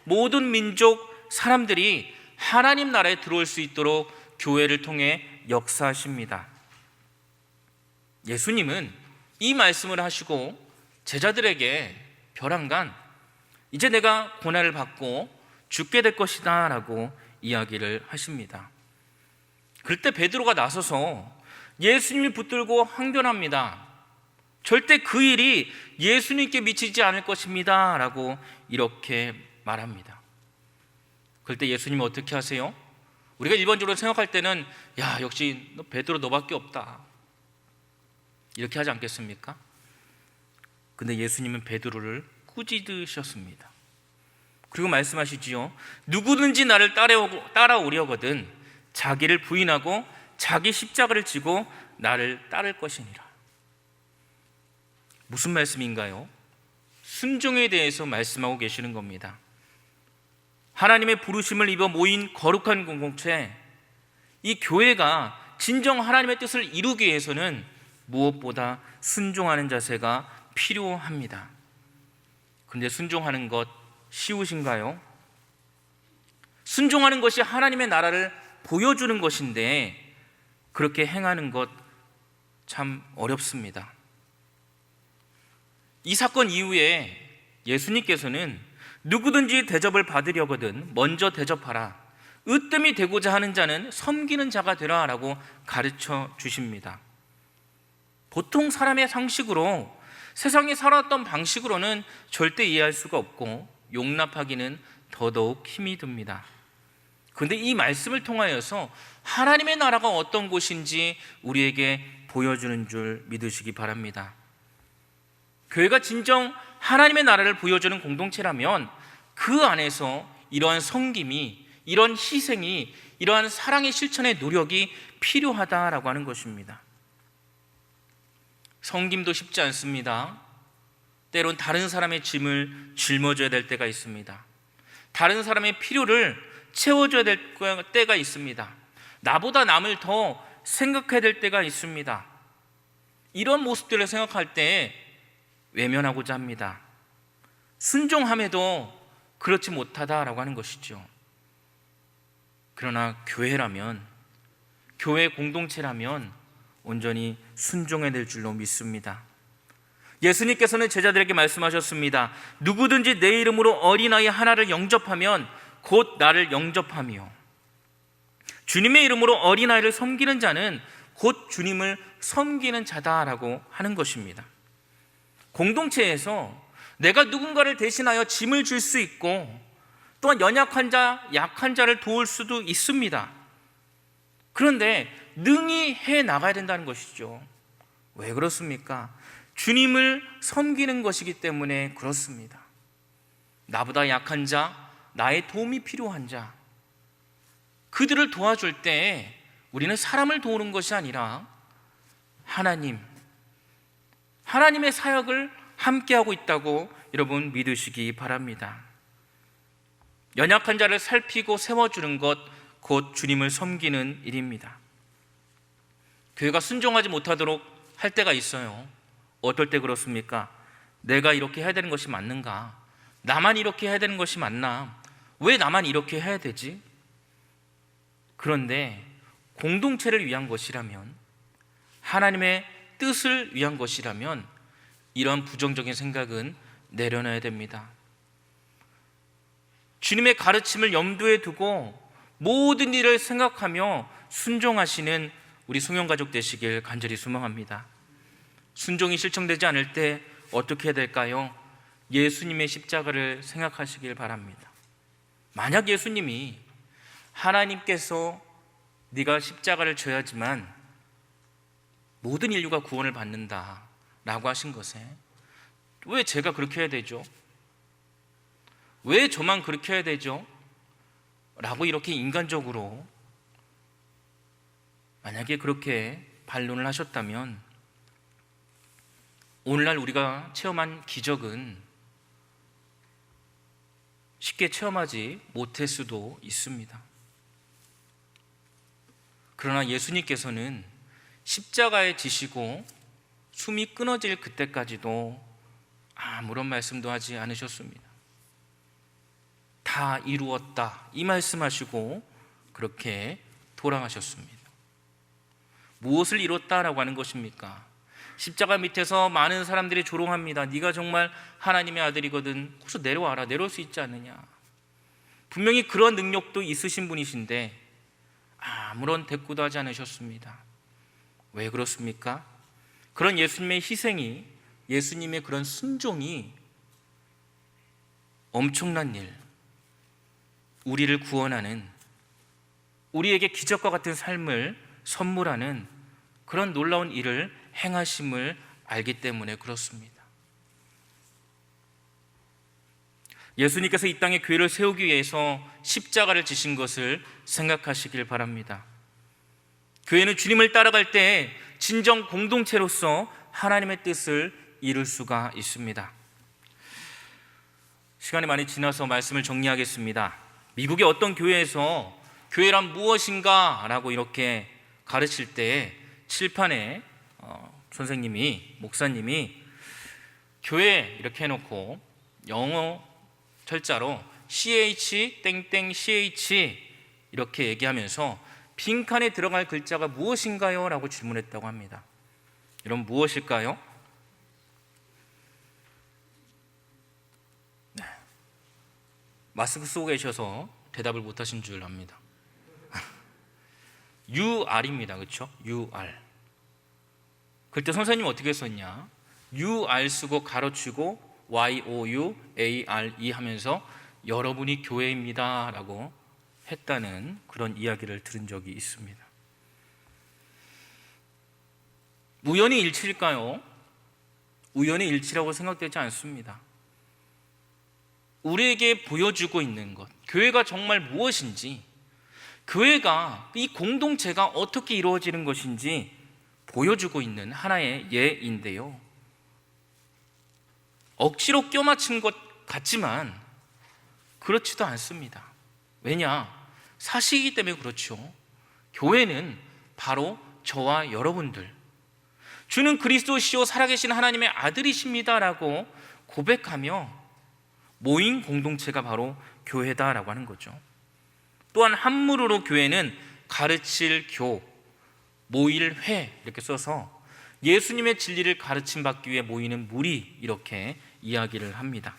모든 민족 사람들이 하나님 나라에 들어올 수 있도록 교회를 통해 역사하십니다. 예수님은 이 말씀을 하시고 제자들에게 벼랑간 이제 내가 고난을 받고 죽게 될 것이다 라고 이야기를 하십니다. 그럴 때 베드로가 나서서 예수님을 붙들고 항변합니다. 절대 그 일이 예수님께 미치지 않을 것입니다 라고 이렇게 말합니다. 그럴 때 예수님은 어떻게 하세요? 우리가 일반적으로 생각할 때는 야, 역시 너 베드로 너밖에 없다 이렇게 하지 않겠습니까? 근데 예수님은 베드로를 꾸짖으셨습니다. 그리고 말씀하시지요. 누구든지 나를 따라오려거든 자기를 부인하고 자기 십자가를 지고 나를 따를 것이니라. 무슨 말씀인가요? 순종에 대해서 말씀하고 계시는 겁니다. 하나님의 부르심을 입어 모인 거룩한 공동체, 이 교회가 진정 하나님의 뜻을 이루기 위해서는 무엇보다 순종하는 자세가 필요합니다. 그런데 순종하는 것 쉬우신가요? 순종하는 것이 하나님의 나라를 보여주는 것인데 그렇게 행하는 것 참 어렵습니다. 이 사건 이후에 예수님께서는 누구든지 대접을 받으려거든 먼저 대접하라. 으뜸이 되고자 하는 자는 섬기는 자가 되라 라고 가르쳐 주십니다. 보통 사람의 상식으로, 세상에 살았던 방식으로는 절대 이해할 수가 없고 용납하기는 더더욱 힘이 듭니다. 그런데 이 말씀을 통하여서 하나님의 나라가 어떤 곳인지 우리에게 보여주는 줄 믿으시기 바랍니다. 교회가 진정 하나님의 나라를 보여주는 공동체라면 그 안에서 이러한 섬김이, 이런 희생이, 이러한 사랑의 실천의 노력이 필요하다라고 하는 것입니다. 섬김도 쉽지 않습니다. 때론 다른 사람의 짐을 짊어져야 될 때가 있습니다. 다른 사람의 필요를 채워줘야 될 때가 있습니다. 나보다 남을 더 생각해야 될 때가 있습니다. 이런 모습들을 생각할 때 외면하고자 합니다. 순종함에도 그렇지 못하다라고 하는 것이죠. 그러나 교회라면, 교회 공동체라면 온전히 순종해야 될 줄로 믿습니다. 예수님께서는 제자들에게 말씀하셨습니다. 누구든지 내 이름으로 어린아이 하나를 영접하면 곧 나를 영접하며 주님의 이름으로 어린아이를 섬기는 자는 곧 주님을 섬기는 자다라고 하는 것입니다. 공동체에서 내가 누군가를 대신하여 짐을 줄 수 있고 또한 연약한 자, 약한 자를 도울 수도 있습니다. 그런데 능히 해 나가야 된다는 것이죠. 왜 그렇습니까? 주님을 섬기는 것이기 때문에 그렇습니다. 나보다 약한 자, 나의 도움이 필요한 자, 그들을 도와줄 때 우리는 사람을 도우는 것이 아니라 하나님의 사역을 함께하고 있다고 여러분 믿으시기 바랍니다. 연약한 자를 살피고 세워주는 것, 곧 주님을 섬기는 일입니다. 교회가 순종하지 못하도록 할 때가 있어요. 어떨 때 그렇습니까? 내가 이렇게 해야 되는 것이 맞는가? 나만 이렇게 해야 되는 것이 맞나? 왜 나만 이렇게 해야 되지? 그런데 공동체를 위한 것이라면, 하나님의 뜻을 위한 것이라면 이런 부정적인 생각은 내려놔야 됩니다. 주님의 가르침을 염두에 두고 모든 일을 생각하며 순종하시는 우리 송영가족 되시길 간절히 소망합니다. 순종이 실천되지 않을 때 어떻게 해야 될까요? 예수님의 십자가를 생각하시길 바랍니다. 만약 예수님이 하나님께서 네가 십자가를 져야지만 모든 인류가 구원을 받는다 라고 하신 것에 왜 제가 그렇게 해야 되죠? 왜 저만 그렇게 해야 되죠? 라고 이렇게 인간적으로 만약에 그렇게 반론을 하셨다면 오늘날 우리가 체험한 기적은 쉽게 체험하지 못할 수도 있습니다. 그러나 예수님께서는 십자가에 지시고 숨이 끊어질 그때까지도 아무런 말씀도 하지 않으셨습니다. 다 이루었다 이 말씀하시고 그렇게 돌아가셨습니다. 무엇을 이뤘다라고 하는 것입니까? 십자가 밑에서 많은 사람들이 조롱합니다. 네가 정말 하나님의 아들이거든 거기서 내려와라. 내려올 수 있지 않느냐. 분명히 그런 능력도 있으신 분이신데 아무런 대꾸도 하지 않으셨습니다. 왜 그렇습니까? 그런 예수님의 희생이, 예수님의 그런 순종이 엄청난 일, 우리를 구원하는, 우리에게 기적과 같은 삶을 선물하는 그런 놀라운 일을 행하심을 알기 때문에 그렇습니다. 예수님께서 이 땅에 교회를 세우기 위해서 십자가를 지신 것을 생각하시길 바랍니다. 교회는 주님을 따라갈 때 진정 공동체로서 하나님의 뜻을 이룰 수가 있습니다. 시간이 많이 지나서 말씀을 정리하겠습니다. 미국의 어떤 교회에서 교회란 무엇인가 라고 이렇게 가르칠 때 칠판에 목사님이 교회 이렇게 해놓고 영어 철자로 CH 땡땡 CH 이렇게 얘기하면서 빈칸에 들어갈 글자가 무엇인가요? 라고 질문했다고 합니다. 여러분 무엇일까요? 네. 마스크 쓰고 계셔서 대답을 못하신 줄 압니다. UR입니다. 그렇죠? UR. 그때 선생님이 어떻게 썼냐? UR 쓰고 가로치고 YOUARE 하면서 여러분이 교회입니다 라고 했다는 그런 이야기를 들은 적이 있습니다. 우연히 일치일까요? 우연히 일치라고 생각되지 않습니다. 우리에게 보여주고 있는 것, 교회가 정말 무엇인지, 교회가 이 공동체가 어떻게 이루어지는 것인지 보여주고 있는 하나의 예인데요. 억지로 껴맞춘 것 같지만 그렇지도 않습니다. 왜냐? 사실이기 때문에 그렇죠. 교회는 바로 저와 여러분들, 주는 그리스도시요 살아계신 하나님의 아들이십니다라고 고백하며 모인 공동체가 바로 교회다라고 하는 거죠. 또한 한문으로 교회는 가르칠 교, 모일 회 이렇게 써서 예수님의 진리를 가르침 받기 위해 모이는 무리 이렇게 이야기를 합니다.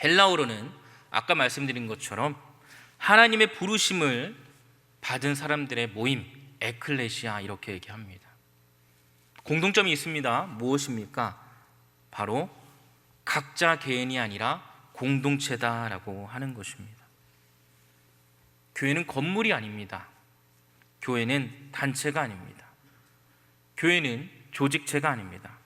헬라어로는 아까 말씀드린 것처럼 하나님의 부르심을 받은 사람들의 모임, 에클레시아 이렇게 얘기합니다. 공통점이 있습니다. 무엇입니까? 바로 각자 개인이 아니라 공동체다라고 하는 것입니다. 교회는 건물이 아닙니다. 교회는 단체가 아닙니다. 교회는 조직체가 아닙니다.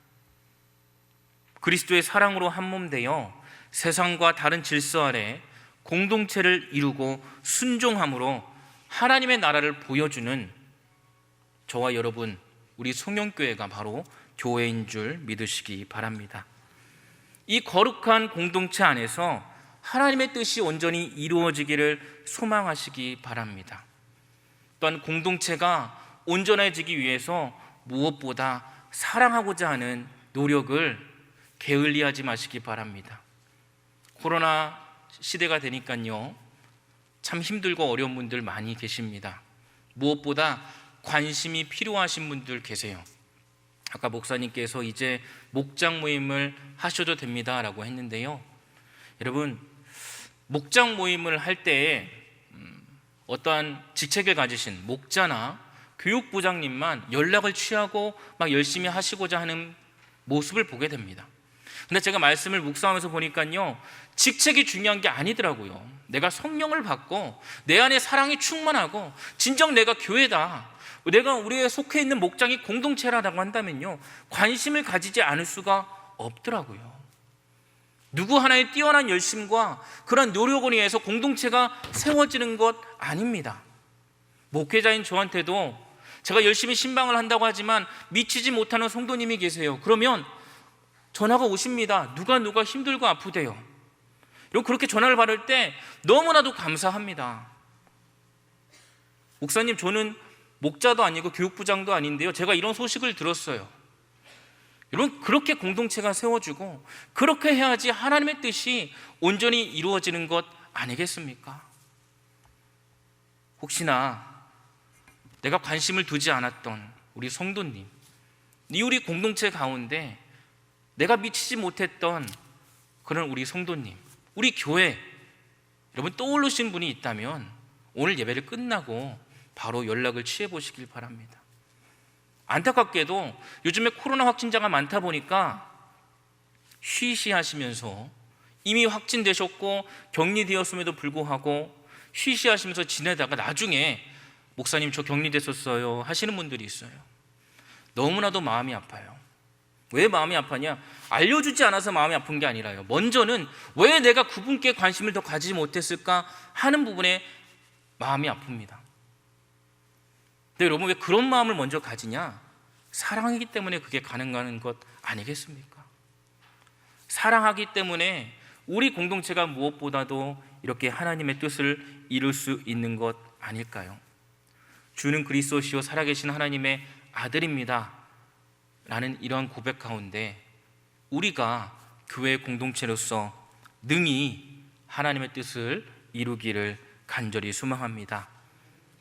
그리스도의 사랑으로 한몸 되어 세상과 다른 질서 아래 공동체를 이루고 순종함으로 하나님의 나라를 보여주는 저와 여러분, 우리 송영교회가 바로 교회인 줄 믿으시기 바랍니다. 이 거룩한 공동체 안에서 하나님의 뜻이 온전히 이루어지기를 소망하시기 바랍니다. 또한 공동체가 온전해지기 위해서 무엇보다 사랑하고자 하는 노력을 게을리하지 마시기 바랍니다. 코로나 시대가 되니까요, 참 힘들고 어려운 분들 많이 계십니다. 무엇보다 관심이 필요하신 분들 계세요. 아까 목사님께서 이제 목장 모임을 하셔도 됩니다 라고 했는데요, 여러분 목장 모임을 할 때에 어떠한 직책을 가지신 목자나 교육부장님만 연락을 취하고 막 열심히 하시고자 하는 모습을 보게 됩니다. 근데 제가 말씀을 묵상하면서 보니까요, 직책이 중요한 게 아니더라고요. 내가 성령을 받고 내 안에 사랑이 충만하고 진정 내가 교회다, 내가 우리에 속해 있는 목장이 공동체라고 한다면요, 관심을 가지지 않을 수가 없더라고요. 누구 하나의 뛰어난 열심과 그런 노력을 위해서 공동체가 세워지는 것 아닙니다. 목회자인 저한테도 제가 열심히 신방을 한다고 하지만 미치지 못하는 성도님이 계세요. 그러면 전화가 오십니다. 누가 힘들고 아프대요. 여러분, 그렇게 전화를 받을 때 너무나도 감사합니다. 목사님, 저는 목자도 아니고 교육부장도 아닌데요, 제가 이런 소식을 들었어요. 여러분, 그렇게 공동체가 세워지고 그렇게 해야지 하나님의 뜻이 온전히 이루어지는 것 아니겠습니까? 혹시나 내가 관심을 두지 않았던 우리 성도님, 이 우리 공동체 가운데 내가 미치지 못했던 그런 우리 성도님, 우리 교회 여러분 떠오르신 분이 있다면 오늘 예배를 끝나고 바로 연락을 취해 보시길 바랍니다. 안타깝게도 요즘에 코로나 확진자가 많다 보니까 쉬쉬하시면서 이미 확진되셨고 격리되었음에도 불구하고 쉬쉬하시면서 지내다가 나중에 목사님 저 격리됐었어요 하시는 분들이 있어요. 너무나도 마음이 아파요. 왜 마음이 아파냐? 알려주지 않아서 마음이 아픈 게 아니라요, 먼저는 왜 내가 그분께 관심을 더 가지지 못했을까 하는 부분에 마음이 아픕니다. 근데 여러분, 왜 그런 마음을 먼저 가지냐? 사랑이기 때문에 그게 가능한 것 아니겠습니까? 사랑하기 때문에 우리 공동체가 무엇보다도 이렇게 하나님의 뜻을 이룰 수 있는 것 아닐까요? 주는 그리스도시요 살아계신 하나님의 아들입니다 라는 이러한 고백 가운데 우리가 교회 공동체로서 능히 하나님의 뜻을 이루기를 간절히 소망합니다.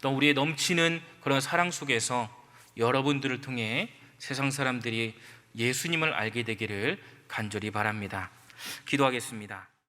또 우리의 넘치는 그런 사랑 속에서 여러분들을 통해 세상 사람들이 예수님을 알게 되기를 간절히 바랍니다. 기도하겠습니다.